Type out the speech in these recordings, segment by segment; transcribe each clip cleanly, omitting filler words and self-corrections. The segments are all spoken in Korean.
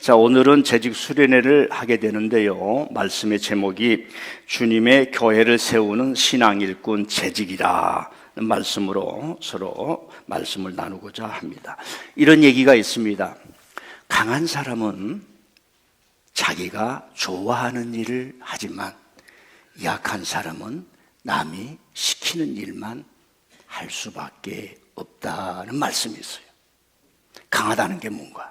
자, 오늘은 재직 수련회를 하게 되는데요. 말씀의 제목이 주님의 교회를 세우는 신앙 일꾼 재직이라 말씀으로 서로 말씀을 나누고자 합니다. 이런 얘기가 있습니다. 강한 사람은 자기가 좋아하는 일을 하지만 약한 사람은 남이 시키는 일만 할 수밖에 없다는 말씀이 있어요. 강하다는 게 뭔가?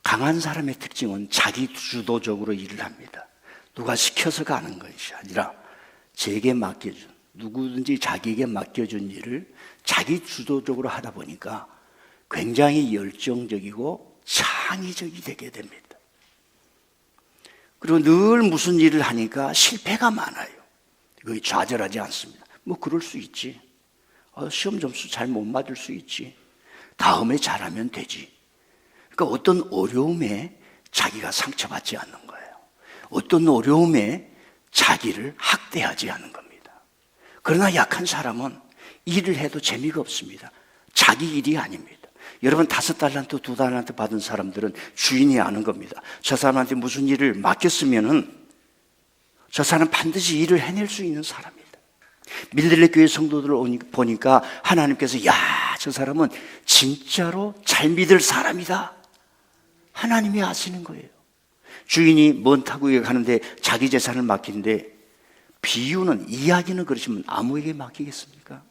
강한 사람의 특징은 자기 주도적으로 일을 합니다. 누가 시켜서 가는 것이 아니라 제게 맡겨준, 누구든지 자기에게 맡겨준 일을 자기 주도적으로 하다 보니까 굉장히 열정적이고 창의적이 되게 됩니다. 그리고 늘 무슨 일을 하니까 실패가 많아요. 거의 좌절하지 않습니다. 뭐 그럴 수 있지. 시험 점수 잘 못 맞을 수 있지. 다음에 잘하면 되지. 그러니까 어떤 어려움에 자기가 상처받지 않는 거예요. 어떤 어려움에 자기를 학대하지 않는 겁니다. 그러나 약한 사람은 일을 해도 재미가 없습니다. 자기 일이 아닙니다. 여러분 5달란트, 2달란트 받은 사람들은 주인이 아는 겁니다. 저 사람한테 무슨 일을 맡겼으면은 저 사람 반드시 일을 해낼 수 있는 사람이다. 밀들레 교회 성도들을 보니까 하나님께서 저 사람은 진짜로 잘 믿을 사람이다. 하나님이 아시는 거예요. 주인이 먼 타국에 가는데 자기 재산을 맡긴데 비유는, 이야기는 그러시면 아무에게 맡기겠습니까?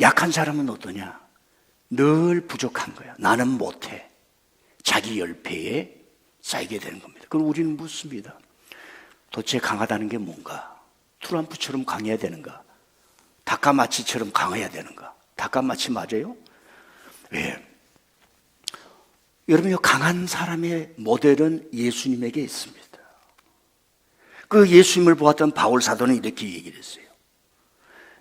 약한 사람은 어떠냐? 늘 부족한 거야. 나는 못해. 자기 열패에 쌓이게 되는 겁니다. 그럼 우리는 묻습니다. 도대체 강하다는 게 뭔가? 트럼프처럼 강해야 되는가? 다카마치처럼 강해야 되는가? 다카마치 맞아요? 왜? 여러분, 강한 사람의 모델은 예수님에게 있습니다. 그 예수님을 보았던 바울 사도는 이렇게 얘기를 했어요.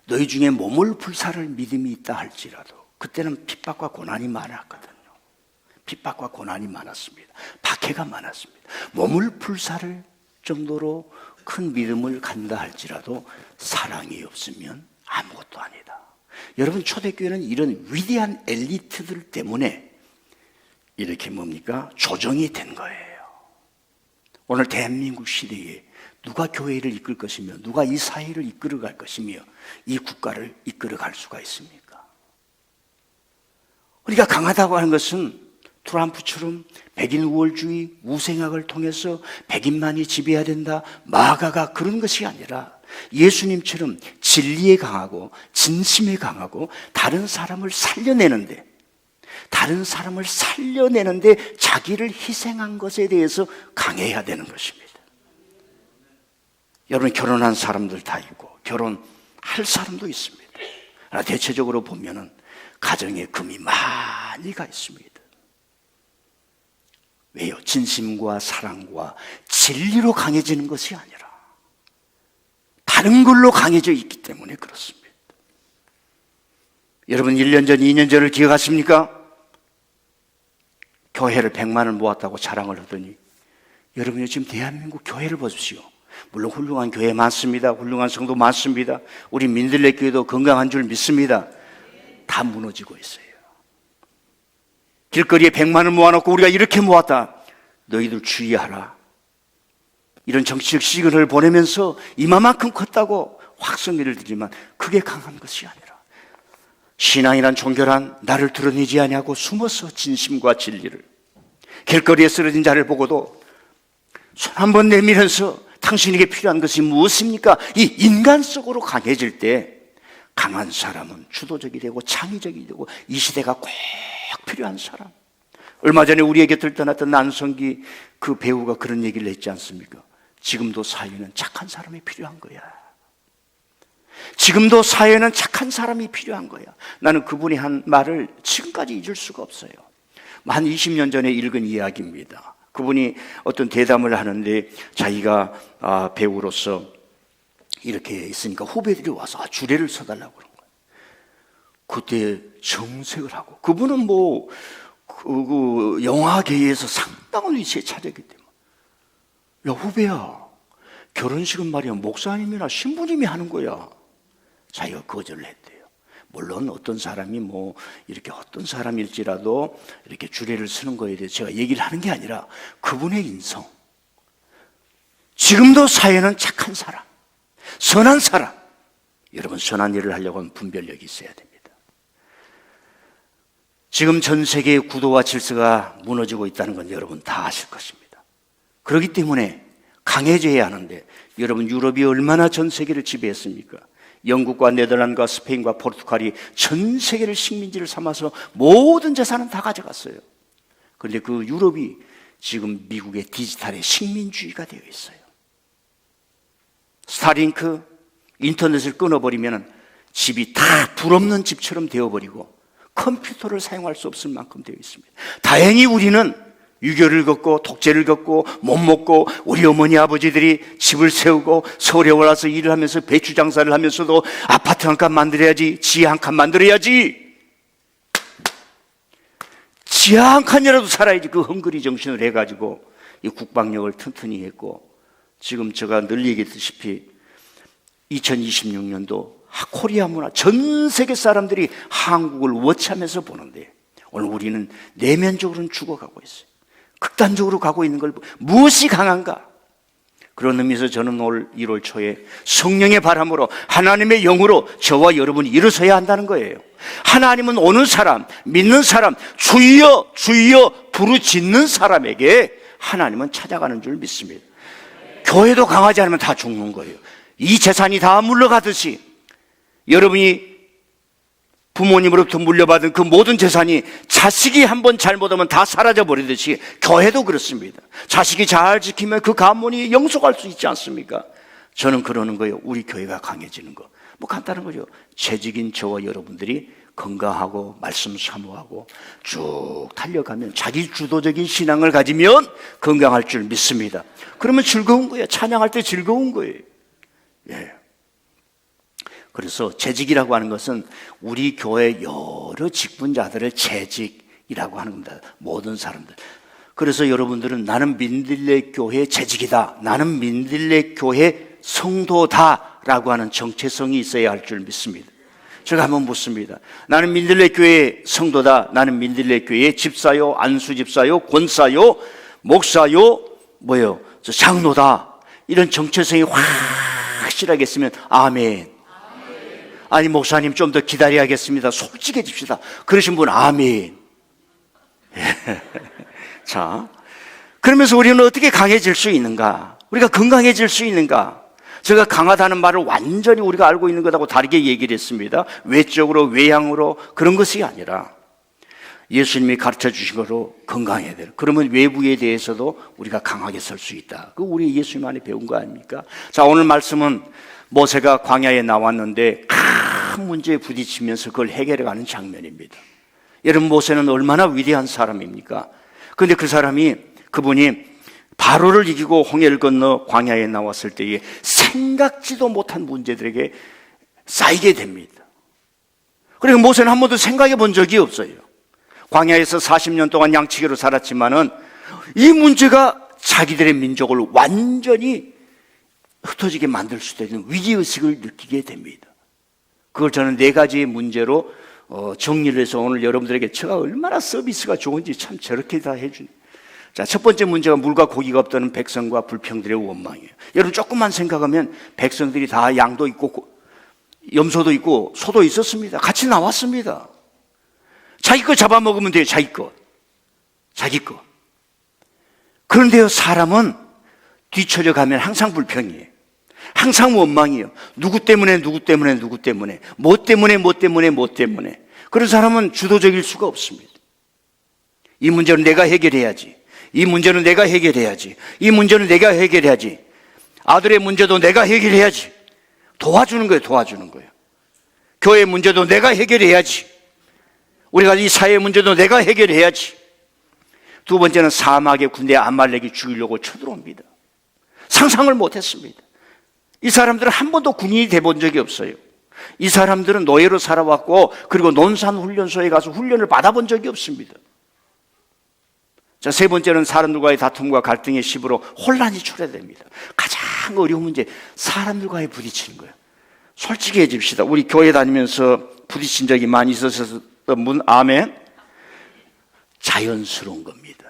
너희 중에 몸을 불살을 믿음이 있다 할지라도, 그때는 핍박과 고난이 많았거든요. 핍박과 고난이 많았습니다. 박해가 많았습니다. 몸을 불살을 정도로 큰 믿음을 갖는다 할지라도 사랑이 없으면 아무것도 아니다. 여러분, 초대교회는 이런 위대한 엘리트들 때문에 이렇게 뭡니까? 조정이 된 거예요. 오늘 대한민국 시대에 누가 교회를 이끌 것이며 누가 이 사회를 이끌어갈 것이며 이 국가를 이끌어갈 수가 있습니까? 우리가 강하다고 하는 것은 트럼프처럼 백인 우월주의, 우생학을 통해서 백인만이 지배해야 된다, 마가가 그런 것이 아니라 예수님처럼 진리에 강하고 진심에 강하고 다른 사람을 살려내는데 자기를 희생한 것에 대해서 강해야 되는 것입니다. 여러분, 결혼한 사람들 다 있고 결혼할 사람도 있습니다. 그러나 대체적으로 보면은 가정에 금이 많이 가 있습니다. 왜요? 진심과 사랑과 진리로 강해지는 것이 아니라 다른 걸로 강해져 있기 때문에 그렇습니다. 여러분, 1년 전, 2년 전을 기억하십니까? 교회를 100만을 모았다고 자랑을 하더니 여러분이 지금 대한민국 교회를 보십시오. 물론 훌륭한 교회 많습니다. 훌륭한 성도 많습니다. 우리 민들레 교회도 건강한 줄 믿습니다. 다 무너지고 있어요. 길거리에 100만을 모아놓고 우리가 이렇게 모았다. 너희들 주의하라. 이런 정치적 시그널을 보내면서 이만큼 컸다고 확성기를 들지만 그게 강한 것이 아니라 신앙이란 종교란 나를 드러내지 아니하고 숨어서 진심과 진리를, 길거리에 쓰러진 자를 보고도 손 한번 내밀면서 당신에게 필요한 것이 무엇입니까? 이 인간 속으로 강해질 때 강한 사람은 주도적이 되고 창의적이 되고 이 시대가 꼭 필요한 사람. 얼마 전에 우리의 곁을 떠났던 안성기 그 배우가 그런 얘기를 했지 않습니까? 지금도 사회는 착한 사람이 필요한 거야. 지금도 사회는 착한 사람이 필요한 거야. 나는 그분이 한 말을 지금까지 잊을 수가 없어요. 한 20년 전에 읽은 이야기입니다. 그분이 어떤 대담을 하는데 자기가 배우로서 이렇게 있으니까 후배들이 와서 주례를 서달라고 그런 거예요. 그때 정색을 하고, 그분은 그 영화계에서 상당한 위치에 차졌기 때문에, 야 후배야, 결혼식은 말이야 목사님이나 신부님이 하는 거야. 자기가 거절을 했대요. 물론 어떤 사람이 이렇게 어떤 사람일지라도 이렇게 주례를 쓰는 거에 대해서 제가 얘기를 하는 게 아니라 그분의 인성, 지금도 사회는 착한 사람, 선한 사람, 여러분 선한 일을 하려고 하면 분별력이 있어야 됩니다. 지금 전 세계의 구도와 질서가 무너지고 있다는 건 여러분 다 아실 것입니다. 그렇기 때문에 강해져야 하는데, 여러분 유럽이 얼마나 전 세계를 지배했습니까? 영국과 네덜란드와 스페인과 포르투갈이 전 세계를 식민지를 삼아서 모든 재산은 다 가져갔어요. 그런데 그 유럽이 지금 미국의 디지털의 식민주의가 되어 있어요. 스타링크, 인터넷을 끊어버리면 집이 다 불 없는 집처럼 되어버리고 컴퓨터를 사용할 수 없을 만큼 되어 있습니다. 다행히 우리는 유교를 걷고 독재를 걷고 못 먹고 우리 어머니 아버지들이 집을 세우고 서울에 올라서 일을 하면서 배추 장사를 하면서도 아파트 한 칸 만들어야지, 지하 한 칸 만들어야지, 지하 한 칸이라도 살아야지, 그 헝그리 정신을 해가지고 이 국방력을 튼튼히 했고, 지금 제가 늘 얘기했다시피 2026년도 코리아 문화, 전 세계 사람들이 한국을 워치하면서 보는데 오늘 우리는 내면적으로는 죽어가고 있어요. 극단적으로 가고 있는 걸 무엇이 강한가? 그런 의미에서 저는 올 1월 초에 성령의 바람으로 하나님의 영으로 저와 여러분이 일어서야 한다는 거예요. 하나님은 오는 사람, 믿는 사람, 주여 주여 부르짖는 사람에게 하나님은 찾아가는 줄 믿습니다. 교회도 강하지 않으면 다 죽는 거예요. 이 재산이 다 물러가듯이 여러분이 부모님으로부터 물려받은 그 모든 재산이 자식이 한번 잘못하면 다 사라져버리듯이 교회도 그렇습니다. 자식이 잘 지키면 그 가문이 영속할 수 있지 않습니까? 저는 그러는 거예요. 우리 교회가 강해지는 거. 간단한 거죠. 재직인 저와 여러분들이 건강하고 말씀 사모하고 쭉 달려가면, 자기 주도적인 신앙을 가지면 건강할 줄 믿습니다. 그러면 즐거운 거예요. 찬양할 때 즐거운 거예요. 예. 그래서 재직이라고 하는 것은 우리 교회 여러 직분자들을 재직이라고 하는 겁니다. 모든 사람들. 그래서 여러분들은 나는 민들레 교회 재직이다, 나는 민들레 교회 성도다라고 하는 정체성이 있어야 할 줄 믿습니다. 제가 한번 묻습니다. 나는 민들레 교회 성도다, 나는 민들레 교회 집사요, 안수 집사요, 권사요, 목사요, 장로다, 이런 정체성이 확실하게 있으면 아멘. 아니 목사님 좀 더 기다려야겠습니다, 솔직해집시다, 그러신 분 아멘. 자, 그러면서 우리는 어떻게 강해질 수 있는가? 우리가 건강해질 수 있는가? 제가 강하다는 말을 완전히 우리가 알고 있는 것하고 다르게 얘기를 했습니다. 외적으로, 외향으로 그런 것이 아니라 예수님이 가르쳐 주신 거로 건강해야 돼요. 그러면 외부에 대해서도 우리가 강하게 설 수 있다. 그거 우리 예수님 안에 배운 거 아닙니까? 자, 오늘 말씀은 모세가 광야에 나왔는데 큰 문제에 부딪히면서 그걸 해결해가는 장면입니다. 여러분, 모세는 얼마나 위대한 사람입니까? 그런데 그분이 바로를 이기고 홍해를 건너 광야에 나왔을 때에 생각지도 못한 문제들에게 쌓이게 됩니다. 그리고 모세는 한 번도 생각해 본 적이 없어요. 광야에서 40년 동안 양치기로 살았지만은 이 문제가 자기들의 민족을 완전히 흩어지게 만들 수도 있는 위기의식을 느끼게 됩니다. 그걸 저는 4가지의 문제로 정리를 해서 오늘 여러분들에게 제가 얼마나 서비스가 좋은지 참 저렇게 다 해주네. 자, 첫 번째 문제가 물과 고기가 없다는 백성과 불평들의 원망이에요. 여러분 조금만 생각하면 백성들이 다 양도 있고 염소도 있고 소도 있었습니다. 같이 나왔습니다. 자기 거 잡아먹으면 돼요. 자기 거. 그런데요, 사람은 뒤처져 가면 항상 불평이에요. 항상 원망이에요. 누구 때문에. 뭐 때문에. 그런 사람은 주도적일 수가 없습니다. 이 문제는 내가 해결해야지. 이 문제는 내가 해결해야지. 아들의 문제도 내가 해결해야지. 도와주는 거예요. 교회 문제도 내가 해결해야지. 우리가 이 사회 문제도 내가 해결해야지. 두 번째는 사막의 군대 아말렉이 죽이려고 쳐들어옵니다. 상상을 못했습니다. 이 사람들은 한 번도 군인이 돼본 적이 없어요. 이 사람들은 노예로 살아왔고 그리고 논산훈련소에 가서 훈련을 받아본 적이 없습니다. 자, 세 번째는 사람들과의 다툼과 갈등의 씹으로 혼란이 초래됩니다. 가장 어려운 문제, 사람들과의 부딪히는 거예요. 솔직해집시다. 우리 교회 다니면서 부딪힌 적이 많이 있었던 분, 아멘? 자연스러운 겁니다.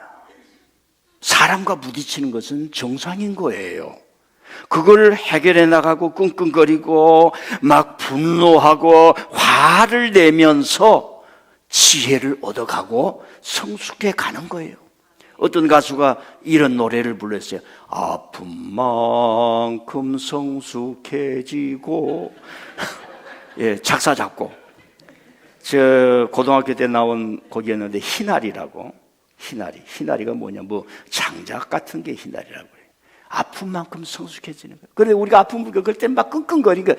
사람과 부딪히는 것은 정상인 거예요. 그걸 해결해 나가고 끙끙거리고 막 분노하고 화를 내면서 지혜를 얻어가고 성숙해 가는 거예요. 어떤 가수가 이런 노래를 불렀어요. 아픈 만큼 성숙해지고. 예, 작사 작곡. 저 고등학교 때 나온 곡이었는데 희나리라고. 희나리가 뭐냐, 뭐 장작 같은 게 희나리라고 해요. 아픈 만큼 성숙해지는 거예요. 그런데 우리가 아픈 그럴 때 막 끙끙거리고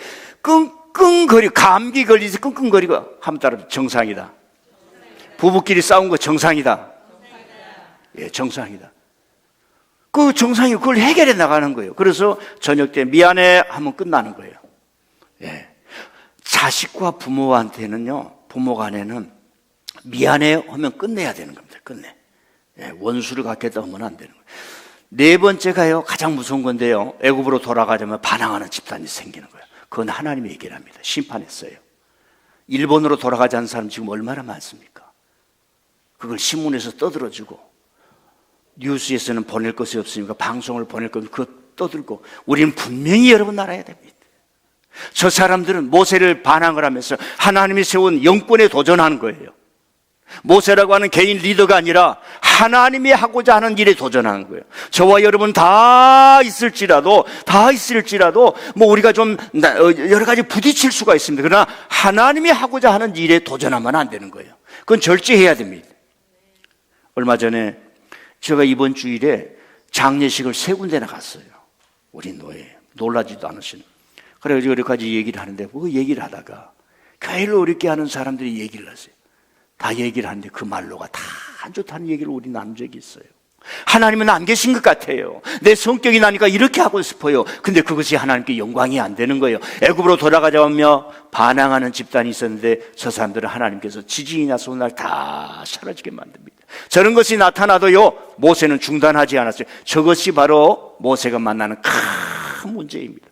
감기 걸리지 끙끙거리고 하면 따라 정상이다. 부부끼리 싸운 거 정상이다. 예, 정상이다. 그 정상이 그걸 해결해 나가는 거예요. 그래서 저녁 때 미안해 하면 끝나는 거예요. 예. 자식과 부모한테는요, 부모 간에는 미안해 하면 끝내야 되는 겁니다. 끝내. 예, 원수를 갖겠다 하면 안 되는 거예요. 네 번째가요, 가장 무서운 건데요, 애굽으로 돌아가자면 반항하는 집단이 생기는 거예요. 그건 하나님이 얘기를 합니다. 심판했어요. 일본으로 돌아가지 않은 사람 지금 얼마나 많습니까? 그걸 신문에서 떠들어주고 뉴스에서는 보낼 것이 없으니까 방송을 보낼 거면 그거 떠들고, 우리는 분명히 여러분 알아야 됩니다. 저 사람들은 모세를 반항을 하면서 하나님이 세운 영권에 도전하는 거예요. 모세라고 하는 개인 리더가 아니라 하나님이 하고자 하는 일에 도전하는 거예요. 저와 여러분 다 있을지라도 뭐 우리가 좀 여러 가지 부딪힐 수가 있습니다. 그러나 하나님이 하고자 하는 일에 도전하면 안 되는 거예요. 그건 절제해야 됩니다. 얼마 전에 제가 이번 주일에 장례식을 3군데나 갔어요. 우리 노예 놀라지도 않으시는. 그래서 여러 가지 얘기를 하는데, 그 얘기를 하다가 교회를 어렵게 하는 사람들이 얘기를 하세요. 다 얘기를 하는데 그 말로가 다 안 좋다는 얘기를 우리 나눈 적이 있어요. 하나님은 안 계신 것 같아요. 내 성격이 나니까 이렇게 하고 싶어요. 근데 그것이 하나님께 영광이 안 되는 거예요. 애굽으로 돌아가자며 반항하는 집단이 있었는데 저 사람들은 하나님께서 지진이 나서 오늘 다 사라지게 만듭니다. 저런 것이 나타나도요, 모세는 중단하지 않았어요. 저것이 바로 모세가 만나는 큰 문제입니다.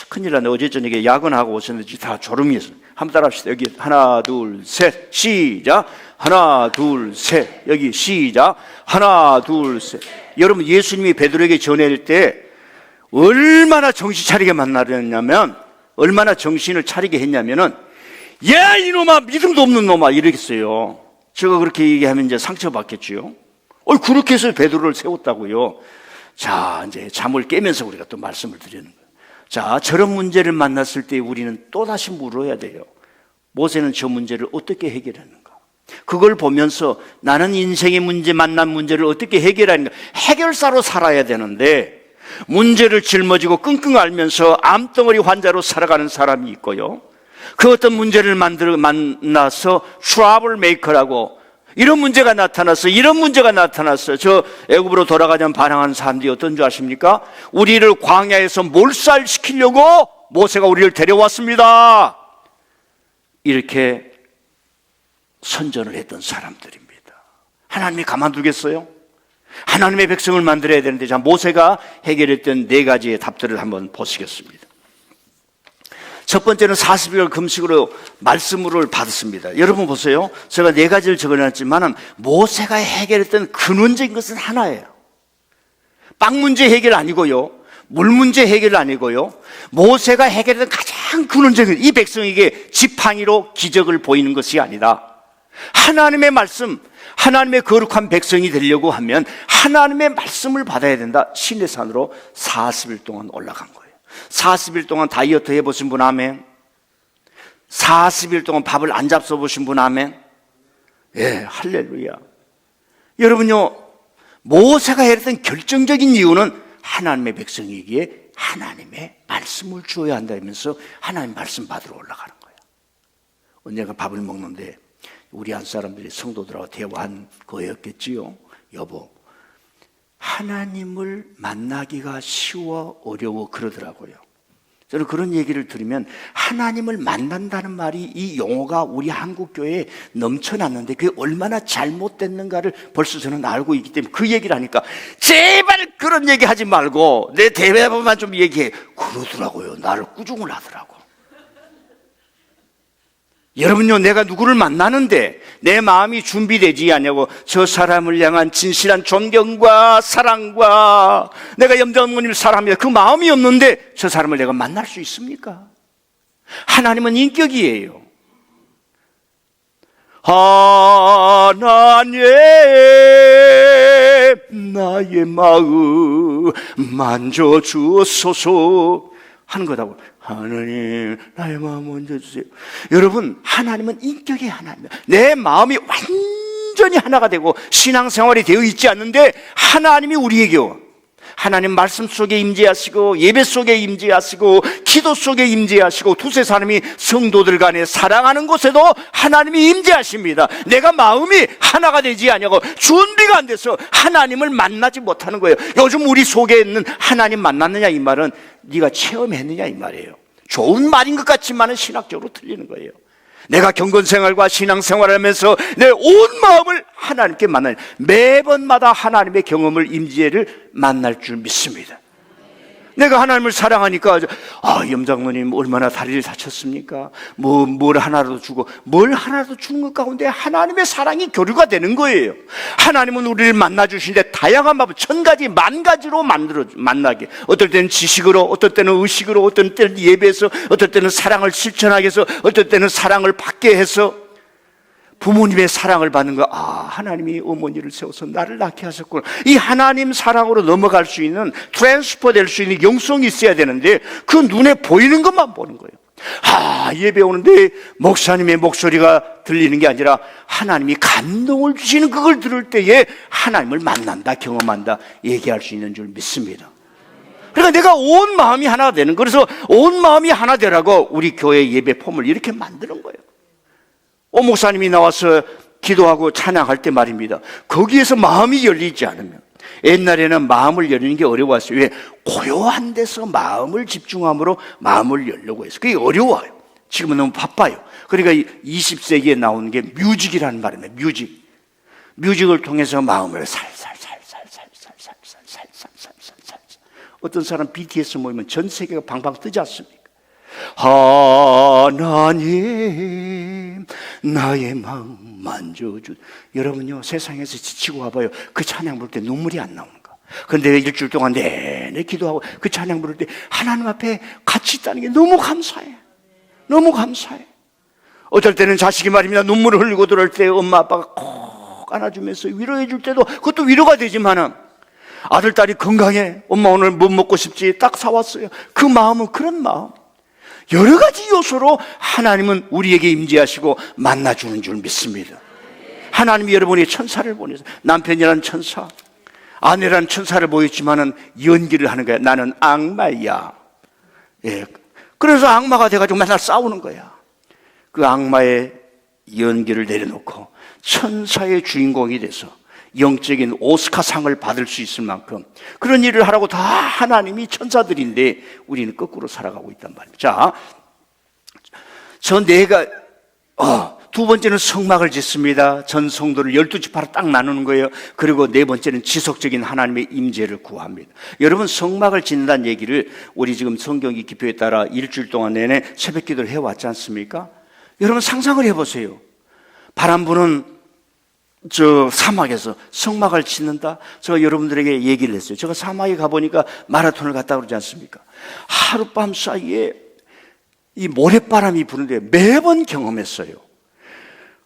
큰일 났네. 어제 저녁에 야근하고 오셨는지 다 졸음이 있어요. 한번 따라 합시다. 여기 하나 둘 셋 시작. 하나 둘 셋. 여기 시작. 하나 둘 셋. 여러분, 예수님이 베드로에게 전할 때 얼마나 정신 차리게 만나렸냐면, 얼마나 정신을 차리게 했냐면은, 야 이놈아, 믿음도 없는 놈아, 이러겠어요. 제가 그렇게 얘기하면 이제 상처받겠지요. 그렇게 해서 베드로를 세웠다고요. 자, 이제 잠을 깨면서 우리가 또 말씀을 드리는 거예요. 자, 저런 문제를 만났을 때 우리는 또다시 물어야 돼요. 모세는 저 문제를 어떻게 해결했는가? 그걸 보면서 나는 인생의 문제, 만난 문제를 어떻게 해결하는가? 해결사로 살아야 되는데, 문제를 짊어지고 끙끙 앓면서 암덩어리 환자로 살아가는 사람이 있고요, 그 어떤 문제를 만나서 트러블 메이커라고, 이런 문제가 나타났어. 저 애굽으로 돌아가자면 반항하는 사람들이 어떤 줄 아십니까? 우리를 광야에서 몰살시키려고 모세가 우리를 데려왔습니다. 이렇게 선전을 했던 사람들입니다. 하나님이 가만두겠어요? 하나님의 백성을 만들어야 되는데, 자, 모세가 해결했던 4가지의 답들을 한번 보시겠습니다. 첫 번째는 40일 금식으로 말씀을 받았습니다. 여러분 보세요. 제가 4가지를 적어놨지만 모세가 해결했던 근원적인 것은 하나예요. 빵 문제 해결 아니고요, 물 문제 해결 아니고요, 모세가 해결했던 가장 근원적인, 이 백성에게 지팡이로 기적을 보이는 것이 아니라 하나님의 말씀, 하나님의 거룩한 백성이 되려고 하면 하나님의 말씀을 받아야 된다. 시내산으로 40일 동안 올라간 거예요. 40일 동안 다이어트 해보신 분 아멘? 40일 동안 밥을 안 잡숴 보신 분 아멘? 예, 할렐루야. 여러분요, 모세가 했던 결정적인 이유는 하나님의 백성에게 하나님의 말씀을 주어야 한다면서 하나님 말씀 받으러 올라가는 거예요. 언젠가 밥을 먹는데 우리 한 사람들이 성도들하고 대화한 거였겠지요. 여보, 하나님을 만나기가 쉬워 어려워 그러더라고요. 저는 그런 얘기를 들으면 하나님을 만난다는 말이, 이 용어가 우리 한국교회에 넘쳐났는데 그게 얼마나 잘못됐는가를 벌써 저는 알고 있기 때문에 그 얘기를 하니까 제발 그런 얘기 하지 말고 내 대화만 좀 얘기해. 그러더라고요. 나를 꾸중을 하더라고. 여러분요, 내가 누구를 만나는데 내 마음이 준비되지 않냐고, 저 사람을 향한 진실한 존경과 사랑과 내가 염자어머니를 사랑합니다, 그 마음이 없는데 저 사람을 내가 만날 수 있습니까? 하나님은 인격이에요. 하나님 나의 마음 만져주소서 하는 거다고. 하나님 나의 마음 만져주세요. 여러분, 하나님은 인격의 하나님이에요. 내 마음이 완전히 하나가 되고 신앙생활이 되어 있지 않는데 하나님이 우리에게 하나님 말씀 속에 임재하시고 예배 속에 임재하시고 기도 속에 임재하시고 두세 사람이 성도들 간에 사랑하는 곳에도 하나님이 임재하십니다. 내가 마음이 하나가 되지 않냐고, 준비가 안 돼서 하나님을 만나지 못하는 거예요. 요즘 우리 속에 있는 하나님 만났느냐 이 말은 네가 체험했느냐 이 말이에요. 좋은 말인 것 같지만은 신학적으로 틀리는 거예요. 내가 경건생활과 신앙생활을 하면서 내 온 마음을 하나님께 만나는, 매번마다 하나님의 경험을 임재를 만날 줄 믿습니다. 내가 하나님을 사랑하니까 염장모님 얼마나 다리를 다쳤습니까? 뭘 하나라도 주고, 뭘 하나라도 주는 것 가운데 하나님의 사랑이 교류가 되는 거예요. 하나님은 우리를 만나주시는데 다양한 방법, 1000가지 만가지로 만나게, 어떨 때는 지식으로, 어떨 때는 의식으로, 어떨 때는 예배에서, 어떨 때는 사랑을 실천하게 해서, 어떨 때는 사랑을 받게 해서 부모님의 사랑을 받는 거, 하나님이 어머니를 세워서 나를 낳게 하셨구나. 이 하나님 사랑으로 넘어갈 수 있는, 트랜스퍼 될 수 있는 영성이 있어야 되는데 그 눈에 보이는 것만 보는 거예요. 예배 오는데 목사님의 목소리가 들리는 게 아니라 하나님이 감동을 주시는 그걸 들을 때에 하나님을 만난다, 경험한다, 얘기할 수 있는 줄 믿습니다. 그러니까 내가 온 마음이 하나 되는, 그래서 온 마음이 하나 되라고 우리 교회 예배 폼을 이렇게 만드는 거예요. 목사님이 나와서 기도하고 찬양할 때 말입니다, 거기에서 마음이 열리지 않으면, 옛날에는 마음을 열리는 게 어려웠어요. 왜? 고요한 데서 마음을 집중함으로 마음을 열려고 해서 그게 어려워요. 지금은 너무 바빠요. 그러니까 20세기에 나오는 게 뮤직이라는 말입니다. 뮤직을 통해서 마음을 살살살살살살살살살살살살살살살살. 어떤 사람 BTS 모이면 전 세계가 방방 뜨지 않습니까? 하나님 나의 마음 만져주. 여러분요, 세상에서 지치고 와봐요, 그 찬양 부를 때 눈물이 안 나오는가? 그런데 일주일 동안 내내 기도하고 그 찬양 부를 때 하나님 앞에 같이 있다는 게 너무 감사해. 너무 감사해. 어떨 때는 자식이 말입니다, 눈물을 흘리고 들어올 때 엄마 아빠가 콕 안아주면서 위로해 줄 때도 그것도 위로가 되지만은, 아들 딸이 건강해, 엄마 오늘 뭐 먹고 싶지, 딱 사왔어요, 그 마음은 그런 마음. 여러 가지 요소로 하나님은 우리에게 임재하시고 만나주는 줄 믿습니다. 하나님이 여러분이 천사를 보내서, 남편이라는 천사, 아내라는 천사를 보였지만은 연기를 하는 거야. 나는 악마야. 그래서 악마가 돼가지고 맨날 싸우는 거야. 그 악마의 연기를 내려놓고 천사의 주인공이 돼서 영적인 오스카상을 받을 수 있을 만큼 그런 일을 하라고 다 하나님이 천사들인데 우리는 거꾸로 살아가고 있단 말입니다. 자, 두 번째는 성막을 짓습니다. 전 성도를 12지파로 딱 나누는 거예요. 그리고 네 번째는 지속적인 하나님의 임재를 구합니다. 여러분, 성막을 짓는다는 얘기를 우리 지금 성경기 기표에 따라 일주일 동안 내내 새벽 기도를 해왔지 않습니까? 여러분 상상을 해보세요. 바람 부는 저 사막에서 성막을 짓는다. 제가 여러분들에게 얘기를 했어요. 제가 사막에 가보니까 마라톤을 갔다 그러지 않습니까? 하룻밤 사이에 이 모래바람이 부는데 매번 경험했어요.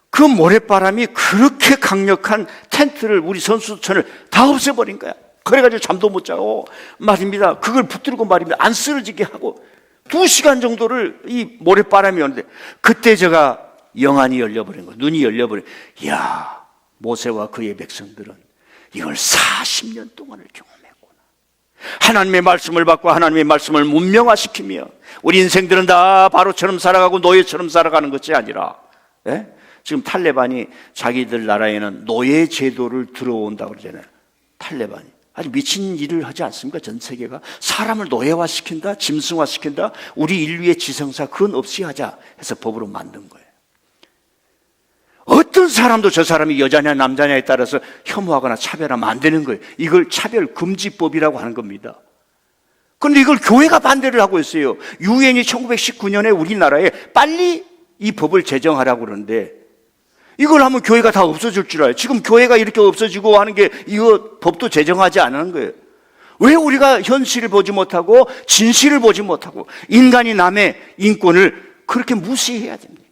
그 모래바람이 그렇게 강력한 텐트를, 우리 선수촌을 다 없애버린 거야. 그래가지고 잠도 못 자고 말입니다, 그걸 붙들고 말입니다, 안 쓰러지게 하고 2시간 정도를 이 모래바람이 오는데, 그때 제가 영안이 열려버린 거예요. 눈이 열려버린 거예요. 이야, 모세와 그의 백성들은 이걸 40년 동안을 경험했구나. 하나님의 말씀을 받고 하나님의 말씀을 문명화시키며 우리 인생들은 다 바로처럼 살아가고 노예처럼 살아가는 것이 아니라, 지금 탈레반이 자기들 나라에는 노예 제도를 들어온다고 그러잖아요. 탈레반이 아주 미친 일을 하지 않습니까? 전 세계가 사람을 노예화시킨다, 짐승화시킨다, 우리 인류의 지성사 그건 없이 하자 해서 법으로 만든 거예요. 어떤 사람도 저 사람이 여자냐 남자냐에 따라서 혐오하거나 차별하면 안 되는 거예요. 이걸 차별금지법이라고 하는 겁니다. 그런데 이걸 교회가 반대를 하고 있어요. 유엔이 1919년에 우리나라에 빨리 이 법을 제정하라고 그러는데 이걸 하면 교회가 다 없어질 줄 알아요. 지금 교회가 이렇게 없어지고 하는 게 이거 법도 제정하지 않은 거예요. 왜 우리가 현실을 보지 못하고 진실을 보지 못하고 인간이 남의 인권을 그렇게 무시해야 됩니까?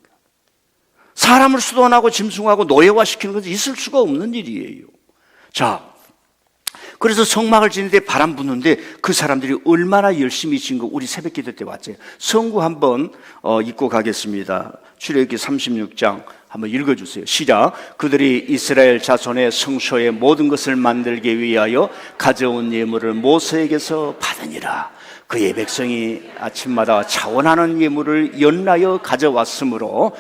사람을 수도원하고 짐승하고 노예화시키는 것은 있을 수가 없는 일이에요. 자, 그래서 성막을 짓는데 바람 부는데 그 사람들이 얼마나 열심히 지은 거 우리 새벽기도 때 왔어요. 성구 한번 읽고 가겠습니다. 출애굽기 36장 한번 읽어주세요. 시작. 그들이 이스라엘 자손의 성소의 모든 것을 만들기 위하여 가져온 예물을 모세에게서 받으니라. 그의 백성이 아침마다 차원하는 예물을 연나여 가져왔으므로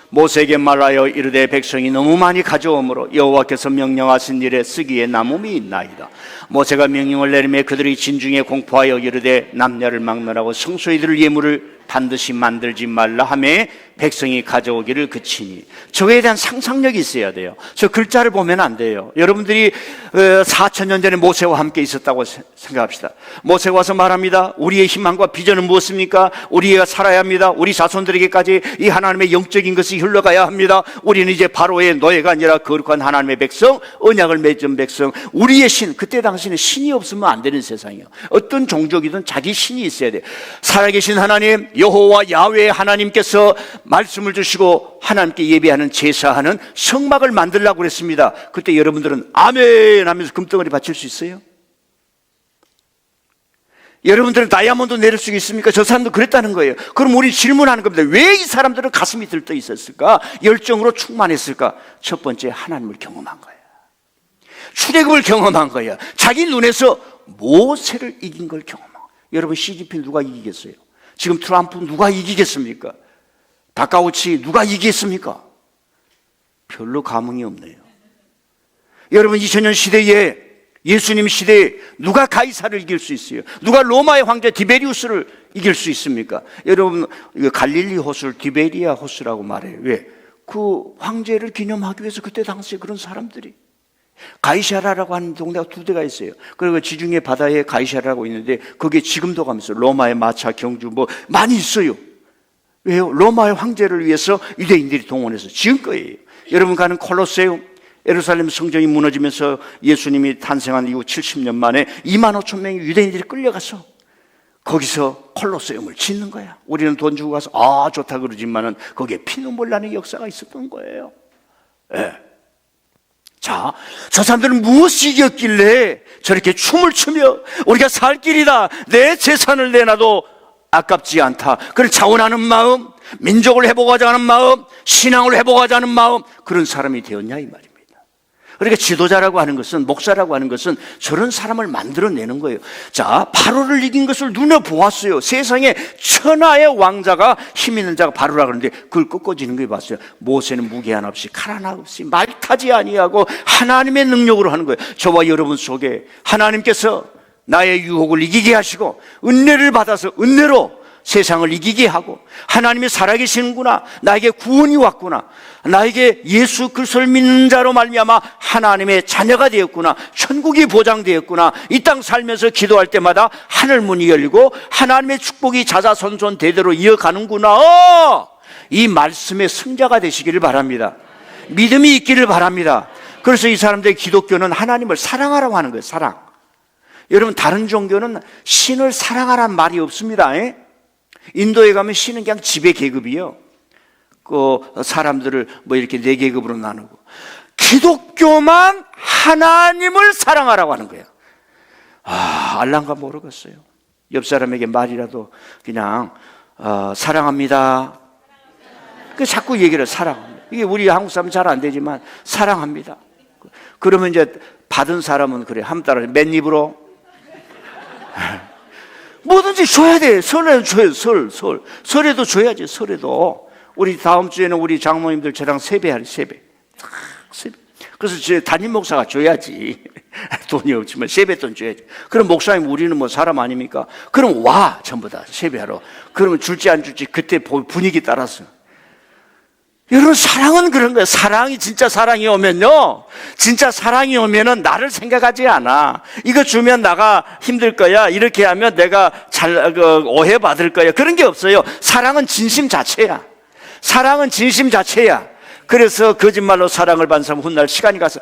모세에게 말하여 이르되 백성이 너무 많이 가져오므로 여호와께서 명령하신 일에 쓰기에 남음이 있나이다. 모세가 명령을 내리매 그들이 진중에 공포하여 이르되 남녀를 막론하고 성소에 이들 예물을 반드시 만들지 말라 하며 백성이 가져오기를 그치니. 저거에 대한 상상력이 있어야 돼요. 저 글자를 보면 안 돼요. 여러분들이 4,000년 전에 모세와 함께 있었다고 생각합시다. 모세가 와서 말합니다. 우리의 희망과 비전은 무엇입니까? 우리가 살아야 합니다. 우리 자손들에게까지 이 하나님의 영적인 것이 흘러가야 합니다. 우리는 이제 바로의 노예가 아니라 거룩한 하나님의 백성, 언약을 맺은 백성, 우리의 신. 그때 당시에는 신이 없으면 안 되는 세상이에요. 어떤 종족이든 자기 신이 있어야 돼요. 살아계신 하나님 여호와 야훼 하나님께서 말씀을 주시고 하나님께 예배하는 제사하는 성막을 만들라고 그랬습니다. 그때 여러분들은 아멘 하면서 금덩어리 바칠 수 있어요? 여러분들은 다이아몬드 내릴 수 있습니까? 저 사람도 그랬다는 거예요. 그럼 우리 질문하는 겁니다. 왜 이 사람들은 가슴이 들떠 있었을까? 열정으로 충만했을까? 첫 번째, 하나님을 경험한 거예요. 출애굽을 경험한 거예요. 자기 눈에서 모세를 이긴 걸 경험한 거예요. 여러분, 시진핑 누가 이기겠어요? 지금 트럼프 누가 이기겠습니까? 다카오치 누가 이기겠습니까? 별로 감흥이 없네요. 여러분, 2000년 시대에, 예수님 시대에 누가 가이사를 이길 수 있어요? 누가 로마의 황제 디베리우스를 이길 수 있습니까? 여러분, 갈릴리 호수를 디베리아 호수라고 말해요. 왜? 그 황제를 기념하기 위해서 그때 당시에 그런 사람들이, 가이사라라고 하는 동네가 2대가 있어요. 그리고 지중해 바다에 가이사라라고 있는데 거기에 지금도 가면서 로마의 마차, 경주 뭐 많이 있어요. 왜요? 로마의 황제를 위해서 유대인들이 동원해서 지은 거예요. 여러분 가는 콜로세움, 예루살렘 성전이 무너지면서 예수님이 탄생한 이후 70년 만에 25,000명의 유대인들이 끌려가서 거기서 콜로세움을 짓는 거야. 우리는 돈 주고 가서 아 좋다 그러지만은 거기에 피눈물 나는 역사가 있었던 거예요. 예. 자, 저 사람들은 무엇이었길래 저렇게 춤을 추며 우리가 살 길이다, 내 재산을 내놔도 아깝지 않다, 그런 자원하는 마음, 민족을 회복하자 하는 마음, 신앙을 회복하자 하는 마음, 그런 사람이 되었냐 이 말입니다. 그러니까 지도자라고 하는 것은, 목사라고 하는 것은 저런 사람을 만들어내는 거예요. 자, 바로를 이긴 것을 눈에 보았어요. 세상에 천하의 왕자가, 힘 있는 자가 바로라 그러는데 그걸 꺾어지는 걸 봤어요. 모세는 무게 하나 없이 칼 하나 없이 말 타지 아니하고 하나님의 능력으로 하는 거예요. 저와 여러분 속에 하나님께서 나의 유혹을 이기게 하시고 은혜를 받아서 은혜로 세상을 이기게 하고, 하나님이 살아계시는구나, 나에게 구원이 왔구나, 나에게 예수 그리스도를 믿는 자로 말미암아 하나님의 자녀가 되었구나, 천국이 보장되었구나, 이 땅 살면서 기도할 때마다 하늘 문이 열리고 하나님의 축복이 자자손손 대대로 이어가는구나, 이 말씀의 승자가 되시기를 바랍니다. 믿음이 있기를 바랍니다. 그래서 이 사람들의 기독교는 하나님을 사랑하라고 하는 거예요. 사랑. 여러분, 다른 종교는 신을 사랑하라는 말이 없습니다. 인도에 가면 신은 그냥 지배 계급이요. 그 사람들을 뭐 이렇게 4계급으로 나누고, 기독교만 하나님을 사랑하라고 하는 거예요. 알란가 모르겠어요. 옆 사람에게 말이라도 그냥 사랑합니다. 그 자꾸 얘기를 사랑합니다. 이게 우리 한국 사람은 잘 안 되지만 사랑합니다. 그러면 이제 받은 사람은 그래, 한 따라 맨 입으로 뭐든지 줘야 돼. 설에도 줘요. 설에도 줘야지. 설에도. 우리 다음 주에는 우리 장모님들 저랑 세배하래. 세배. 그래서 제 담임 목사가 줘야지. 돈이 없지만 세뱃돈 줘야지. 그럼 목사님, 우리는 뭐 사람 아닙니까? 그럼 와, 전부 다 세배하러. 그러면 줄지 안 줄지 그때 분위기 따라서. 여러분, 사랑은 그런 거예요. 사랑이, 진짜 사랑이 오면요, 진짜 사랑이 오면은 나를 생각하지 않아. 이거 주면 나가 힘들 거야, 이렇게 하면 내가 오해받을 거야, 그런 게 없어요. 사랑은 진심 자체야. 사랑은 진심 자체야. 그래서 거짓말로 사랑을 받는 사람 훗날 시간이 가서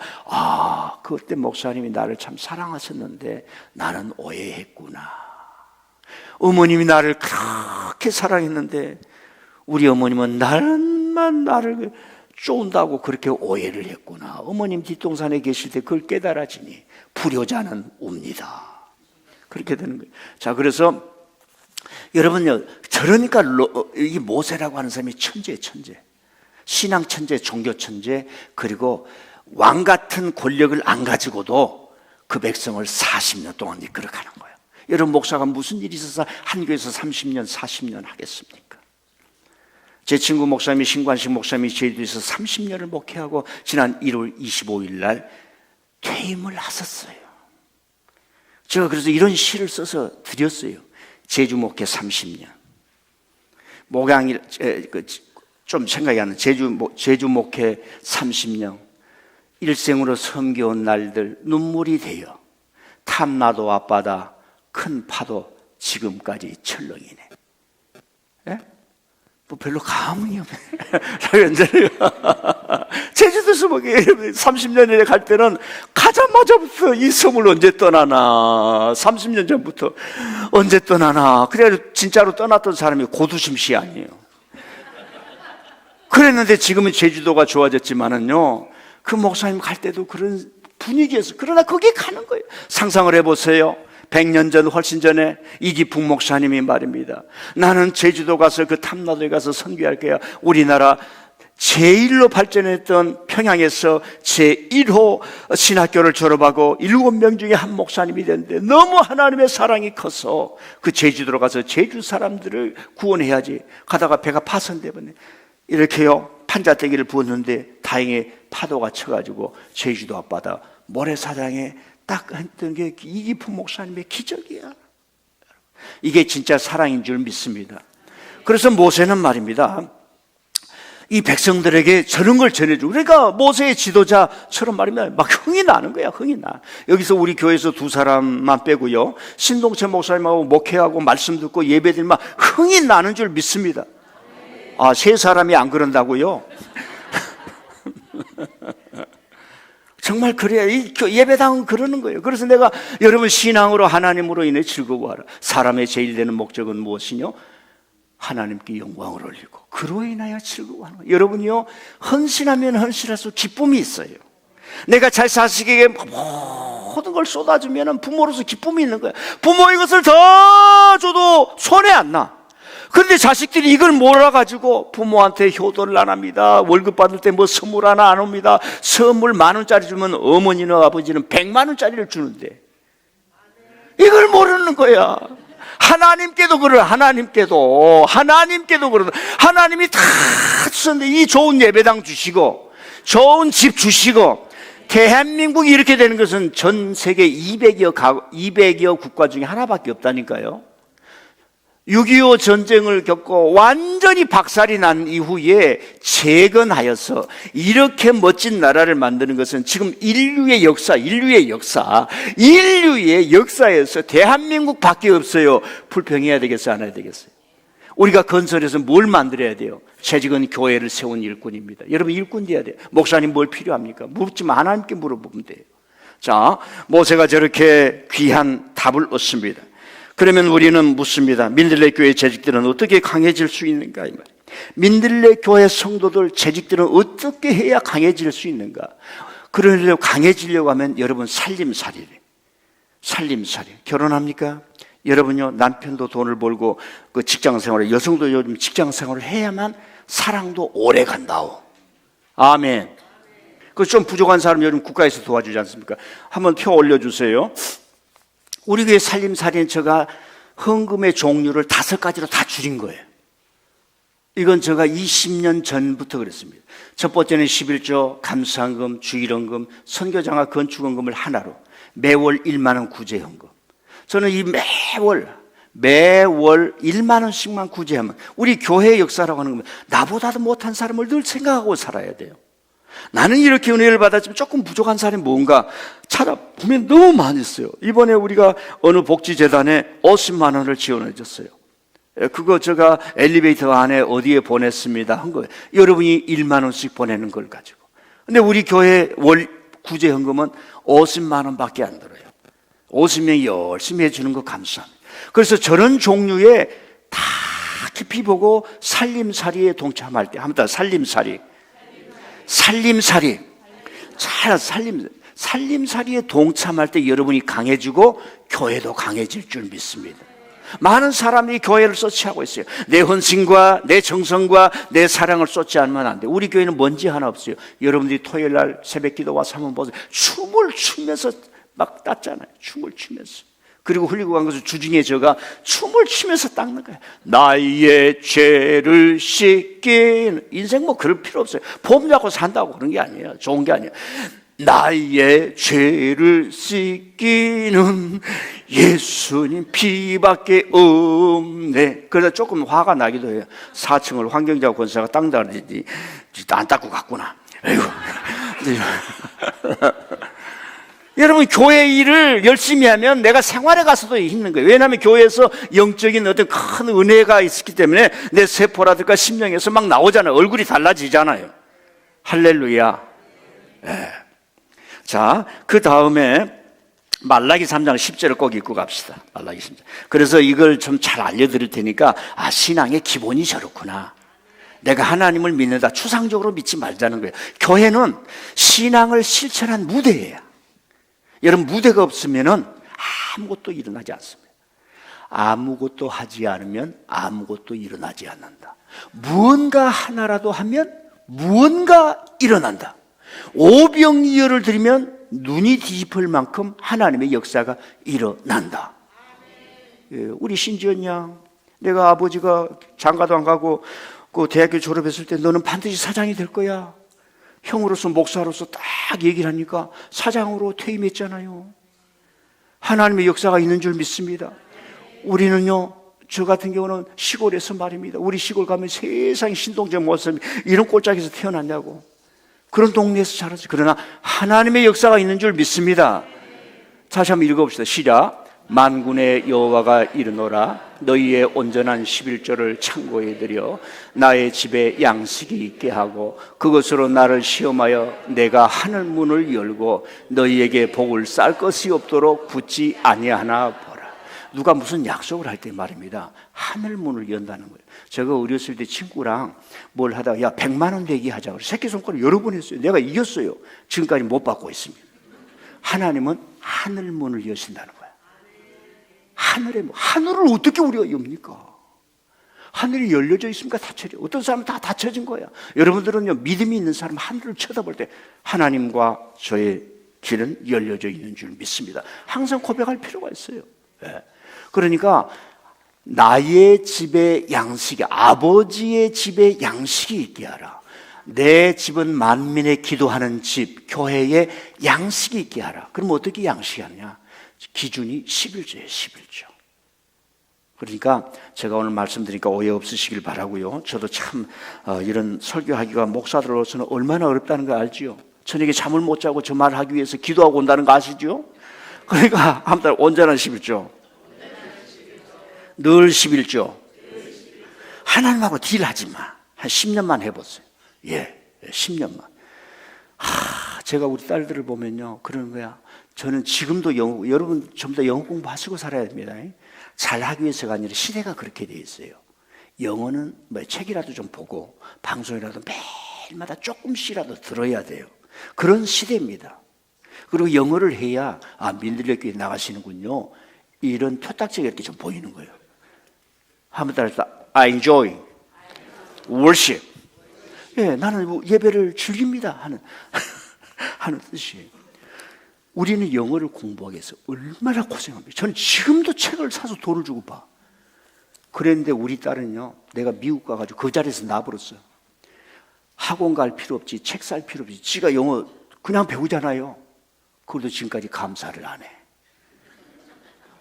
그때 목사님이 나를 참 사랑하셨는데 나는 오해했구나. 어머님이 나를 그렇게 사랑했는데 우리 어머님은 날만 나를 쫀다고 그렇게 오해를 했구나. 어머님 뒷동산에 계실 때 그걸 깨달아지니 불효자는 웁니다. 그렇게 되는 거예요. 자, 그래서 여러분요, 저러니까 이 모세라고 하는 사람이 천재예요, 천재. 신앙 천재, 종교 천재, 그리고 왕 같은 권력을 안 가지고도 그 백성을 40년 동안 이끌어가는 거예요. 여러분, 목사가 무슨 일이 있어서 한 교회에서 30년, 40년 하겠습니까? 제 친구 목사님이, 신관식 목사님이 제주도에서 30년을 목회하고 지난 1월 25일 날 퇴임을 하셨어요. 제가 그래서 이런 시를 써서 드렸어요. 제주 목회 30년. 목양일, 좀 생각이 안 나. 제주 목회 30년. 일생으로 섬겨온 날들 눈물이 되어 탐나도 앞바다 큰 파도 지금까지 철렁이네. 예? 뭐 별로 감흥이 없네. 제주도에서 뭐 30년에 갈 때는 가자마자부터 이 섬을 언제 떠나나, 30년 전부터 언제 떠나나. 그래가지고 진짜로 떠났던 사람이 고두심씨 아니에요. 그랬는데 지금은 제주도가 좋아졌지만은요, 그 목사님 갈 때도 그런 분위기였어요. 그러나 거기 가는 거예요. 상상을 해보세요. 100년 전, 훨씬 전에 이기풍 목사님이 말입니다. 나는 제주도 가서 그 탐나도에 가서 선교할 거야. 우리나라 제1로 발전했던 평양에서 제1호 신학교를 졸업하고 7명 중에 한 목사님이 됐는데 너무 하나님의 사랑이 커서 그 제주도로 가서 제주 사람들을 구원해야지. 가다가 배가 파손돼 버렸네. 이렇게요, 판자떼기를 부었는데 다행히 파도가 쳐가지고 제주도 앞바다 모래사장에 딱 했던 게 이기풍 목사님의 기적이야. 이게 진짜 사랑인 줄 믿습니다. 그래서 모세는 말입니다, 이 백성들에게 저런 걸 전해주고, 그러니까 모세의 지도자처럼 말이면 막 흥이 나는 거야. 흥이 나. 여기서 우리 교회에서 2사람만 빼고요, 신동철 목사님하고 목회하고 말씀 듣고 예배드리면 흥이 나는 줄 믿습니다. 3사람이 안 그런다고요? 정말 그래야 이 예배당은 그러는 거예요. 그래서 내가 여러분, 신앙으로 하나님으로 인해 즐거워하라. 사람의 제일 되는 목적은 무엇이뇨? 하나님께 영광을 올리고 그로 인하여 즐거워하는 거예요. 여러분이요, 헌신하면 헌신할수록 기쁨이 있어요. 내가 잘 자식에게 모든 걸 쏟아주면 부모로서 기쁨이 있는 거예요. 부모의 것을 더 줘도 손해 안 나. 그런데 자식들이 이걸 몰아가지고 부모한테 효도를 안 합니다. 월급 받을 때 뭐 선물 하나 안 옵니다. 선물 10,000원짜리 주면 어머니는 아버지는 100만원짜리를 주는데 이걸 모르는 거야. 하나님께도 그래. 하나님께도 그러다. 하나님이 다 주셨는데 이 좋은 예배당 주시고 좋은 집 주시고, 대한민국이 이렇게 되는 것은 전 세계 200여 국가 중에 하나밖에 없다니까요. 6.25 전쟁을 겪고 완전히 박살이 난 이후에 재건하여서 이렇게 멋진 나라를 만드는 것은 지금 인류의 역사에서 대한민국밖에 없어요. 불평해야 되겠어요, 안 해야 되겠어요? 우리가 건설해서 뭘 만들어야 돼요? 재직은 교회를 세운 일꾼입니다. 여러분, 일꾼 돼야 돼요. 목사님 뭘 필요합니까? 묻지만 하나님께 물어보면 돼요. 자, 모세가 저렇게 귀한 답을 얻습니다. 그러면 우리는 묻습니다. 민들레 교회 재직들은 어떻게 강해질 수 있는가? 이 말이에요. 민들레 교회 성도들 재직들은 어떻게 해야 강해질 수 있는가? 그러려고 강해지려고 하면 여러분, 살림살이래. 결혼합니까? 여러분요, 남편도 돈을 벌고 그 직장생활을, 여성도 요즘 직장생활을 해야만 사랑도 오래 간다오. 아멘. 그 좀 부족한 사람 요즘 국가에서 도와주지 않습니까? 한번 표 올려주세요. 우리 교회 살림살이는 헌금의 종류를 5가지로 다 줄인 거예요. 이건 제가 20년 전부터 그랬습니다. 첫 번째는 11조, 감사헌금, 주일헌금, 선교장학 건축헌금을 하나로 매월 1만 원 구제헌금. 저는 이 매월 1만 원씩만 구제하면, 우리 교회의 역사라고 하는 건 나보다도 못한 사람을 늘 생각하고 살아야 돼요. 나는 이렇게 은혜를 받았지만 조금 부족한 사람이 뭔가 찾아보면 너무 많이 있어요. 이번에 우리가 어느 복지재단에 50만 원을 지원해 줬어요. 그거 제가 엘리베이터 안에 어디에 보냈습니다 한 거예요. 여러분이 1만 원씩 보내는 걸 가지고. 근데 우리 교회 월 구제 헌금은 50만 원밖에 안 들어요. 50명이 열심히 해주는 거 감사합니다. 그래서 저런 종류의 다 깊이 보고 살림살이에 동참할 때 한번 더 살림살이 잘 살림살이에 동참할 때 여러분이 강해지고 교회도 강해질 줄 믿습니다. 많은 사람들이 교회를 쏟지하고 있어요. 내 헌신과 내 정성과 내 사랑을 쏟지 않으면 안 돼. 우리 교회는 먼지 하나 없어요. 여러분들이 토요일 날 새벽 기도 와서 한번 보세요. 춤을 추면서 막 땄잖아요. 춤을 추면서. 그리고 흘리고 간 것을 주중에 제가 춤을 추면서 닦는 거예요. 나의 죄를 씻긴. 인생 뭐 그럴 필요 없어요. 봄 잡고 산다고 그런 게 아니에요. 좋은 게 아니에요. 나의 죄를 씻기는 예수님 피밖에 없네. 그래서 조금 화가 나기도 해요. 4층을 환경자 권사가 닦는다 그러더니 안 닦고 갔구나. 에이구. 여러분, 교회 일을 열심히 하면 내가 생활에 가서도 힘든 거예요. 왜냐하면 교회에서 영적인 어떤 큰 은혜가 있기 때문에 내 세포라든가 심령에서 막 나오잖아요. 얼굴이 달라지잖아요. 할렐루야. 네. 자, 그 다음에 말라기 3장 10절을 꼭 읽고 갑시다. 말라기 3장. 그래서 이걸 좀 잘 알려드릴 테니까 신앙의 기본이 저렇구나. 내가 하나님을 믿는다. 추상적으로 믿지 말자는 거예요. 교회는 신앙을 실천한 무대예요. 여러분, 무대가 없으면은 아무것도 일어나지 않습니다. 아무것도 하지 않으면 아무것도 일어나지 않는다. 무언가 하나라도 하면 무언가 일어난다. 오병이어를 드리면 눈이 뒤집힐 만큼 하나님의 역사가 일어난다. 우리 신지연 양, 내가 아버지가 장가도 안 가고 그 대학교 졸업했을 때 너는 반드시 사장이 될 거야. 형으로서 목사로서 딱 얘기를 하니까 사장으로 퇴임했잖아요. 하나님의 역사가 있는 줄 믿습니다. 우리는요, 저 같은 경우는 시골에서 말입니다. 우리 시골 가면 세상에 신동재 모습이 이런 꼴짝에서 태어났냐고. 그런 동네에서 자랐어요. 그러나 하나님의 역사가 있는 줄 믿습니다. 다시 한번 읽어봅시다. 시작. 만군의 여호와가 이르노라. 너희의 온전한 11조를 창고에 들여 나의 집에 양식이 있게 하고 그것으로 나를 시험하여 내가 하늘 문을 열고 너희에게 복을 쌀 것이 없도록 붙지 아니하나 보라. 누가 무슨 약속을 할 때 말입니다. 하늘 문을 연다는 거예요. 제가 어렸을 때 친구랑 뭘 하다가 야 100만 원 내기 하자. 새끼손가락 여러 번 했어요. 내가 이겼어요. 지금까지 못 받고 있습니다. 하나님은 하늘 문을 여신다는 거예요. 하늘을 어떻게 우리가 엽니까? 하늘이 열려져 있습니까? 닫혀져. 어떤 사람은 다 닫혀진 거야. 여러분들은요, 믿음이 있는 사람 하늘을 쳐다볼 때 하나님과 저의 길은 열려져 있는 줄 믿습니다. 항상 고백할 필요가 있어요. 네. 그러니까 나의 집에 양식이, 아버지의 집에 양식이 있게 하라. 내 집은 만민의 기도하는 집, 교회에 양식이 있게 하라. 그럼 어떻게 양식이 하느냐? 기준이 11조예요. 11조. 그러니까 제가 오늘 말씀드리니까 오해 없으시길 바라고요. 저도 참 이런 설교하기가 목사들로서는 얼마나 어렵다는 거 알지요? 저녁에 잠을 못 자고 저 말을 하기 위해서 기도하고 온다는 거 아시죠? 그러니까 아무튼 온전한 11조. 늘 11조. 하나님하고 딜하지 마. 한 10년만 해보세요. 예, 10년만. 제가 우리 딸들을 보면요, 그러는 거야. 저는 지금도 여러분 전부 다 영어 공부하시고 살아야 됩니다. 잘하기 위해서가 아니라 시대가 그렇게 돼 있어요. 영어는 뭐 책이라도 좀 보고 방송이라도 매일마다 조금씩이라도 들어야 돼요. 그런 시대입니다. 그리고 영어를 해야 민들레교회 나가시는군요. 이런 표딱지가 이렇게 좀 보이는 거예요. 한번 따라서 I enjoy worship. 예, 나는 예배를 즐깁니다 하는 뜻이에요. 우리는 영어를 공부하기 위해서 얼마나 고생합니까? 저는 지금도 책을 사서 돈을 주고 봐. 그랬는데 우리 딸은요, 내가 미국 가가지고 그 자리에서 놔버렸어요. 학원 갈 필요 없지, 책 살 필요 없지. 지가 영어 그냥 배우잖아요. 그래도 지금까지 감사를 안 해.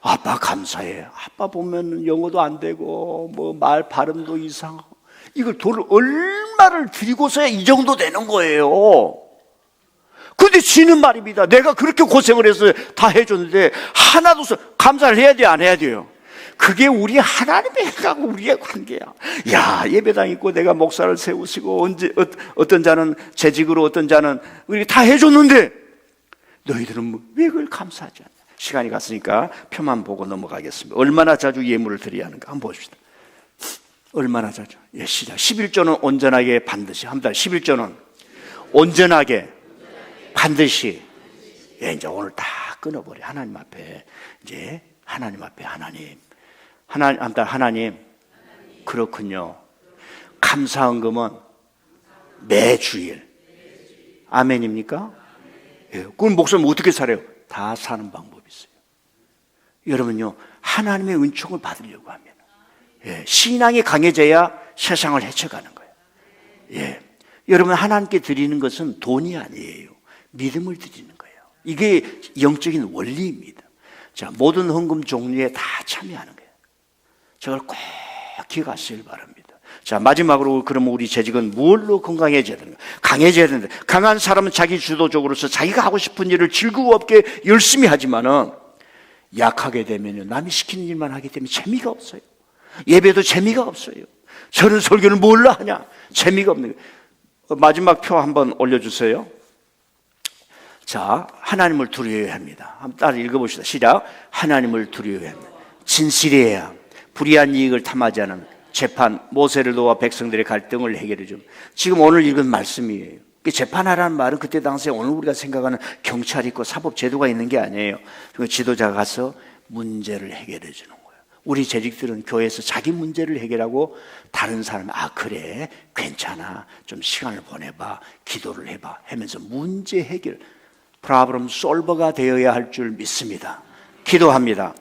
아빠 감사해. 아빠 보면 영어도 안 되고 뭐 말 발음도 이상하고 이걸 돈을 얼마를 들이고서야 이 정도 되는 거예요. 근데 지는 말입니다. 내가 그렇게 고생을 해서 다 해줬는데 하나도 감사를 해야 돼요, 안 해야 돼요? 그게 우리 하나님의 하고 우리의 관계야. 야, 예배당 있고 내가 목사를 세우시고 어떤 자는 재직으로 어떤 자는 우리 다 해줬는데 너희들은 왜 그걸 감사하지 않냐? 시간이 갔으니까 표만 보고 넘어가겠습니다. 얼마나 자주 예물을 드려야 하는가 한번 봅시다. 얼마나 자주? 예, 시작. 11조는 온전하게 반드시 합니다. 11조는 온전하게 반드시. 예, 이제 오늘 다 끊어버려. 하나님 앞에 이제 하나님 앞에 하나님 그렇군요. 감사헌금은 매주일. 아멘입니까? 예, 그럼 목사님 어떻게 살아요? 다 사는 방법이 있어요. 여러분요, 하나님의 은총을 받으려고 하면 예, 신앙이 강해져야 세상을 헤쳐가는 거예요. 예, 여러분 하나님께 드리는 것은 돈이 아니에요. 믿음을 드리는 거예요. 이게 영적인 원리입니다. 자, 모든 헌금 종류에 다 참여하는 거예요. 저걸 꼭 기억하시길 바랍니다. 자, 마지막으로 그러면 우리 재직은 무엇로 건강해져야 되는가? 강해져야 된다. 강한 사람은 자기 주도적으로서 자기가 하고 싶은 일을 즐거웠게 열심히 하지만은 약하게 되면요, 남이 시키는 일만 하기 때문에 재미가 없어요. 예배도 재미가 없어요. 저런 설교를 뭘로 하냐? 재미가 없는 거예요. 마지막 표 한번 올려주세요. 자, 하나님을 두려워해야 합니다. 한번 따라 읽어봅시다. 시작. 하나님을 두려워해야 합니다. 진실해야 불의한 이익을 탐하지 않은 재판, 모세를 놓아 백성들의 갈등을 해결해 줍니다. 지금 오늘 읽은 말씀이에요. 재판하라는 말은 그때 당시에 오늘 우리가 생각하는 경찰이 있고 사법 제도가 있는 게 아니에요. 지도자가 가서 문제를 해결해 주는 거예요. 우리 재직들은 교회에서 자기 문제를 해결하고 다른 사람, 아 그래 괜찮아 좀 시간을 보내봐 기도를 해봐 하면서 문제 해결, 프로블럼 솔버가 되어야 할 줄 믿습니다. 기도합니다.